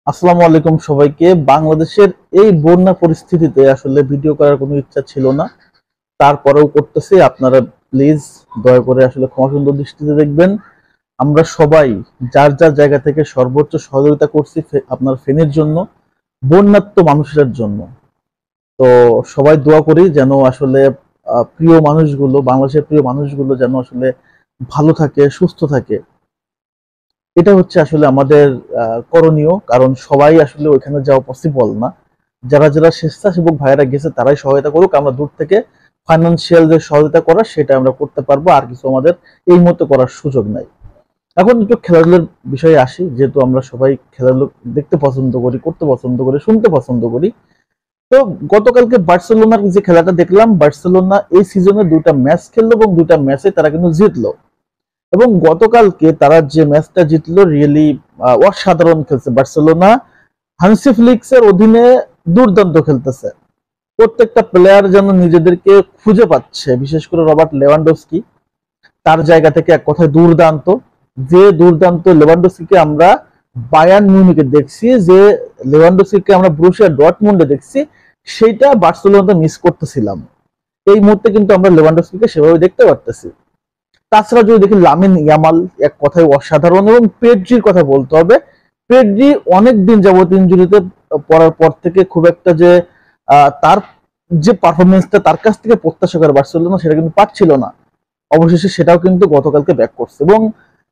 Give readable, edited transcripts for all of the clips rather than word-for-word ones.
আসসালামু আলাইকুম সবাইকে। বাংলাদেশের এই বন্যা পরিস্থিতিতে আসলে ভিডিও করার কোনো ইচ্ছা ছিল না, তারপরেও করতেছি। আপনারা প্লিজ দয়া করে আসলে ক্ষমা সুন্দর দৃষ্টিতে দেখবেন। আমরা সবাই যার যার জায়গা থেকে সর্বোচ্চ সহযোগিতা করছি আপনার ফেনীর জন্য, বন্যাত্ম মানুষের জন্য। তো সবাই দোয়া করি যেন আসলে প্রিয় মানুষগুলো, বাংলাদেশের প্রিয় মানুষগুলো যেন আসলে ভালো থাকে, সুস্থ থাকে। এটা হচ্ছে আসলে আমাদের করণীয়, কারণ সবাই আসলে ওইখানে যাওয়া পসিবল না। যারা যারা স্বেচ্ছাসেবক ভাইয়েরা গেছে তারাই সহায়তা করুক, আমরা দূর থেকে ফাইন্যান্সিয়াল যে সহায়তা করা সেটা আমরা করতে পারবো, আর কিছু আমাদের এই মুহূর্তে করার সুযোগ নাই। এখন একটু খেলাধুলার বিষয়ে আসি, যেহেতু আমরা সবাই খেলাধুলো দেখতে পছন্দ করি, করতে পছন্দ করি, শুনতে পছন্দ করি। তো গতকালকে বার্সেলোনার যে খেলাটা দেখলাম, বার্সেলোনা এই সিজনে দুইটা ম্যাচ খেললো এবং দুইটা ম্যাচে তারা কিন্তু জিতলো। এবং গতকালকে তারা যে ম্যাচটা জিতলো রিয়েলি অসাধারণ খেলছে বার্সেলোনা। হানসি ফ্লিক্সের অধীনে দুর্দান্ত খেলতেছে। প্রত্যেকটা প্লেয়ার যেন নিজেদেরকে খুঁজে পাচ্ছে, বিশেষ করে রবার্ট লেভানডস্কি তার জায়গা থেকে এক কথায় দুর্দান্ত। যে দুর্দান্ত লেভানডস্কিকে আমরা বায়ার্ন মিউনিখে দেখছি, যে লেভানডস্কিকে আমরা ব্রুসিয়া ডর্টমুন্ডে দেখছি, সেইটা বার্সেলোনাতে মিস করতেছিলাম। এই মুহূর্তে কিন্তু আমরা লেভানডস্কিকে সেভাবে দেখতে পারতেছি। তাছাড়া যদি দেখি লামিন ইয়ামাল এক কথায় অসাধারণ, এবং পেড্রির কথা বলতে হবে। পেড্রি অনেক দিন যাবত ইনজুরিতে পড়ার পর থেকে খুব একটা যে তার যে পারফরমেন্সটা তার কাছ থেকে প্রত্যাশা করে বার্সেলোনা সেটা কিন্তু পাচ্ছিল না। অবশেষে সেটাও কিন্তু গতকালকে ব্যাক করছে। এবং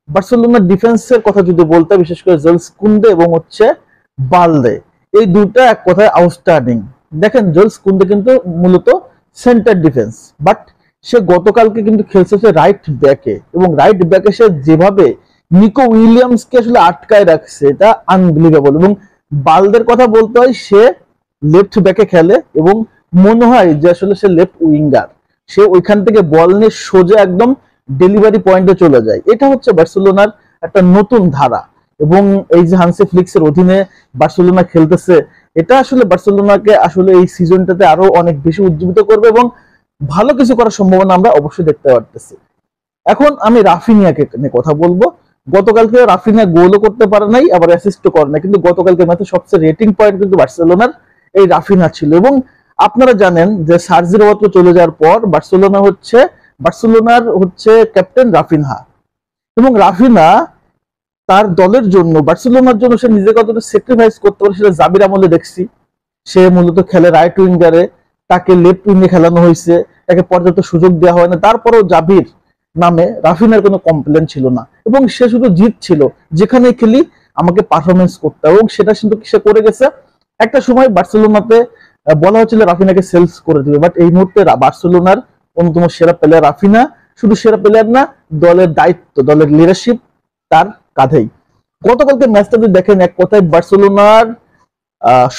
বার্সেলোনার ডিফেন্সের কথা যদি বলতে, বিশেষ করে জেলস কুন্দে এবং হচ্ছে বালদে, এই দুটা এক কথায় আউটস্ট্যান্ডিং। দেখেন জেলস কুন্দে কিন্তু মূলত সেন্টার ডিফেন্স, বাট সে গতকালকে কিন্তু খেলছে রাইট ব্যাকে, এবং রাইট ব্যাকে সে যেভাবে নিকো উইলিয়ামসকে আসলে আটকায় রাখছে এটা আনবিলিভেবল। এবং বালদের কথা বলতে হয়, সে লেফট ব্যাকে খেলে এবং মনে হয় যে আসলে সে লেফট উইঙ্গার। সে ওইখান থেকে বল নিয়ে সোজা একদম ডেলিভারি পয়েন্টে চলে যায়। এটা হচ্ছে বার্সেলোনার একটা নতুন ধারা। এবং এই যে হানসি ফ্লিক্সের অধীনে বার্সেলোনা খেলতেছে, এটা আসলে বার্সেলোনাকে আসলে এই সিজনটাতে আরো অনেক বেশি উজ্জীবিত করবে এবং ভালো কিছু করার সম্ভাবনা আমরা অবশ্যই দেখতে পারতেছি। এখন আমি রাফিনিয়াকে নিয়ে কথা বলবো। গতকালকে রাফিনিয়া গোলও করতে পারে নাই, আবার অ্যাসিস্টও করে নাই, কিন্তু গতকালকে ম্যাচে সবচেয়ে রেটিং পয়েন্ট কিন্তু বার্সেলোনার এই রাফিনা ছিল। এবং আপনারা জানেন যে সার্জি রোবার্তো চলে যাওয়ার পর বার্সেলোনার হচ্ছে ক্যাপ্টেন রাফিনহা। এবং রাফিনা তার দলের জন্য, বার্সেলোনার জন্য সে নিজেকে কতটা স্যাক্রিফাইস করতে পারে সেটা জাবির আমলে দেখছি। সে মূলত খেলে রাইট উইঙ্গারে, তাকে লেফট উইঙ্গে খেলানো হয়েছে, তাকে পর্যাপ্ত সুযোগ দেওয়া হয় না, তারপরেও জাবির নামে রাফিনার কোনো কমপ্লেন ছিল না। এবং সে শুধু জিত ছিল, যেখানে খেলি আমাকে পারফরমেন্স করতে, এবং সেটা কিন্তু সে করে গেছে। একটা সময় বার্সেলোনাতে বলা হচ্ছিল রাফিনাকে সেলস করে দিবে, বাট এই মুহূর্তে বার্সেলোনার অন্যতম সেরা প্লেয়ার রাফিনা। শুধু সেরা প্লেয়ার না, দলের দায়িত্ব, দলের লিডারশিপ তার কাঁধেই। গতকালকে ম্যাচটা যদি দেখেন, এক কথায় বার্সেলোনার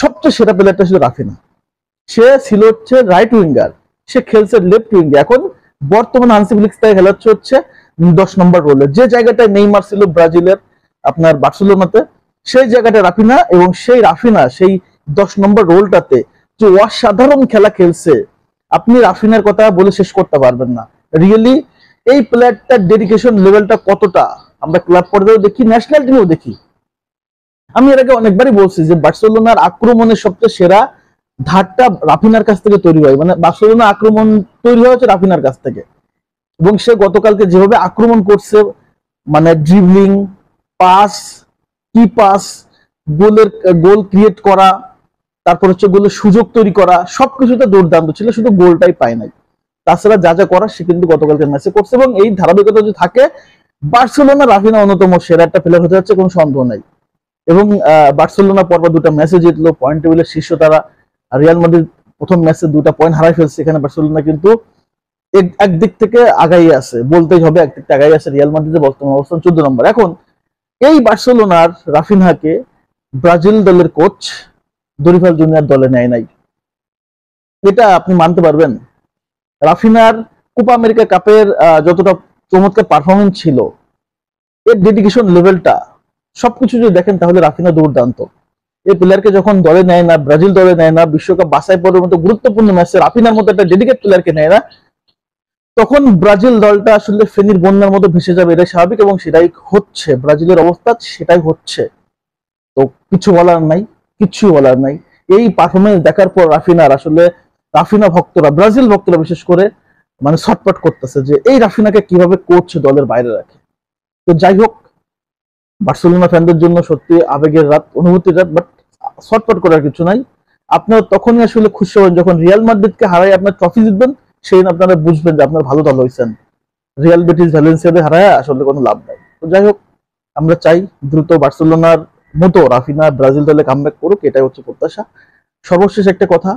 সবচেয়ে সেরা প্লেয়ারটা ছিল রাফিনা। সে ছিল হচ্ছে রাইট উইঙ্গার, সে খেলছে লেফট উইঙ্গে। এখন বর্তমানে হানসি ফ্লিক্স তাই খেলাচ্ছে হচ্ছে 10 নম্বর রোলে, যে জায়গাটায় নেইমার ছিল ব্রাজিলের আপনার বার্সেলোনাতে, সেই জায়গাটা রাফিনা। এবং সেই রাফিনা সেই 10 নম্বর রোলটাতে যে অসাধারণ খেলা খেলছে, আপনি রাফিনার কথা বলে শেষ করতে পারবেন না। রিয়েলি এই প্লেয়ারটার ডেডিকেশন লেভেলটা কতটা আমরা ক্লাব পর্যায়েও দেখি, ন্যাশনাল টিমেও দেখি। আমি এর আগে অনেকবারই বলছি যে বার্সেলোনার আক্রমণের সবচেয়ে সেরা ধারটা রাফিনার কাছ থেকে তৈরি হয়, মানে বার্সেলোনা আক্রমণ তৈরি হয়েছে রাফিনার কাছ থেকে। এবং সে গতকালকে যেভাবে আক্রমণ করছে, মানে ড্রিবলিং, পাস, কি পাস, গোল ক্রিয়েট করা, তারপর হচ্ছে গোলের সুযোগ তৈরি করা, সবকিছুতে দুর্দান্ত ছিল, শুধু গোলটাই পায় নাই। তাছাড়া যা যা করা সে কিন্তু গতকালকে ম্যাচে করছে। এবং এই ধারাবাহিকতা যদি থাকে, বার্সেলোনা রাফিনা অন্যতম সেরা একটা প্লেয়ার হতে যাচ্ছে, কোনো সন্দেহ নাই। এবং বার্সেলোনা পরপর দুটা ম্যাচে জিতলো, পয়েন্ট টেবিলের শীর্ষ তারা। রিয়াল মাদ্রিদ প্রথম ম্যাচে দুটা পয়েন্ট হারাই ফেলছে, এখানে বার্সেলোনা কিন্তু একদিক থেকে আগাই আছে, বলতেই হবে একদিক থেকে আগাই আছে। রিয়াল মাদ্রিদের বর্তমান অবস্থান 14 নম্বর। এখন এই বার্সেলোনার রাফিনহাকে ব্রাজিল দলের কোচ দরিফাল জুনিয়র দলে নেয় নাই। এটা আপনি মানতে পারবেন? রাফিনার কোপা আমেরিকা কাপের যতটা চমৎকার পারফরমেন্স ছিল, এর ডেডিকেশন লেভেলটা সবকিছু যদি দেখেন তাহলে রাফিনা দুর্দান্ত। এই প্লেয়ারকে যখন দলে নেয় না, ব্রাজিল দলে নেয় না, বিশ্বকাপ বাছাই পর্বের মতো গুরুত্বপূর্ণ ম্যাচে রাফিনার মতো একটা ডেডিকেট প্লেয়ারকে নেয় না, তখন ব্রাজিল দলটা আসলে ফেনীর বন্যার মতো ভেসে যাবে, এটাই স্বাভাবিক। এবং সেটাই হচ্ছে, ব্রাজিলের অবস্থা সেটাই হচ্ছে। তো কিছু বলার নাই, কিচ্ছু বলার নাই। এই পারফরমেন্স দেখার পর রাফিনা ভক্তরা, ব্রাজিল ভক্তরা বিশেষ করে মানে ছটপট করতেছে যে এই রাফিনাকে কিভাবে কোচ দলের বাইরে রাখে। তো যাই হোক, বার্সেলোনা ফ্যানদের জন্য সত্যি আবেগের রাত, অনুভূতির রাত, বাট ছটপট করার কিছু নাই। আপনারা তখনই আসলে খুশি হবেন যখন রিয়াল মাদ্রিদকে হারাই আপনার ট্রফি জিতবেন, সেই দিন আপনারা বুঝবেন যে আপনার ভালো দল হয়েছেন। রিয়াল বেটিস ভ্যালেন্সিয়াদের হারায় আসলে কোনো লাভ নাই। তো যাই হোক, আমরা চাই দ্রুত বার্সেলোনার মতো রাফিনা ব্রাজিল দলে কামব্যাক করুক, এটাই হচ্ছে প্রত্যাশা। সর্বশেষ একটা কথা,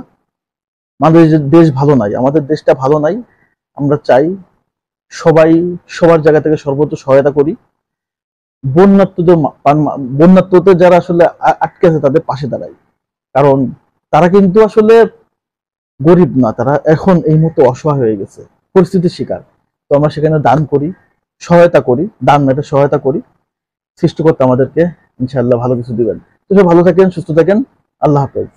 আমাদের দেশ ভালো নাই, আমাদের দেশটা ভালো নাই। আমরা চাই সবাই সবার জায়গা থেকে সর্বোচ্চ সহায়তা করি। বন্যাত্মদের বন্যাত্মতে যারা আসলে আটকে আছে তাদের পাশে দাঁড়াই, কারণ তারা কিন্তু আসলে গরিব না, তারা এখন এই মুহূর্তে অসহায় হয়ে গেছে, পরিস্থিতির শিকার। তো আমরা সেখানে দান করি, সহায়তা করি, দান না এটা সহায়তা করি। সৃষ্টিকর্তা আমাদেরকে ইনশাআল্লাহ ভালো কিছু দিবেন। তো সবাই ভালো থাকেন, সুস্থ থাকেন, আল্লাহ হাফেজ।